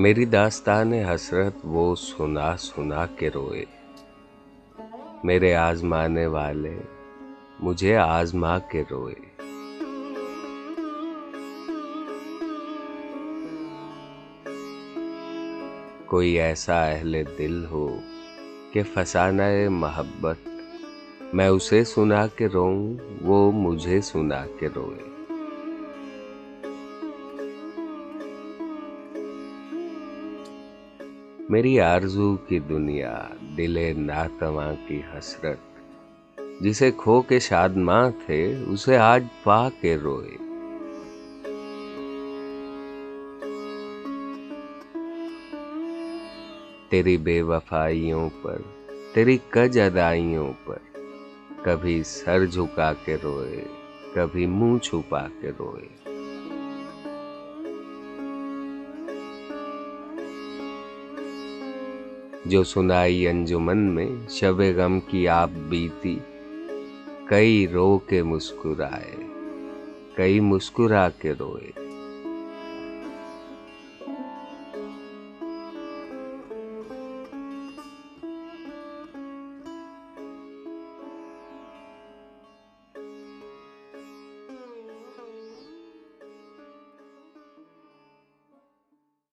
मेरी दास्तान हसरत वो सुना सुना के रोए। मेरे आजमाने वाले मुझे आजमा के रोए। कोई ऐसा अहले दिल हो कि फसाना मोहब्बत, मैं उसे सुना के रोऊं, वो मुझे सुना के रोए। मेरी आरज़ू की दुनिया दिले नातवां की हसरत, जिसे खो के शादमां थे उसे आज पा के रोए। तेरी बेवफाइयों पर, तेरी कज अदाइयों पर कभी सर झुका के रोए, कभी मुंह छुपा के रोए। जो सुनाई अंजुमन में शबे गम की आप बीती, कई रो के मुस्कुराए, कई मुस्कुरा के रोए।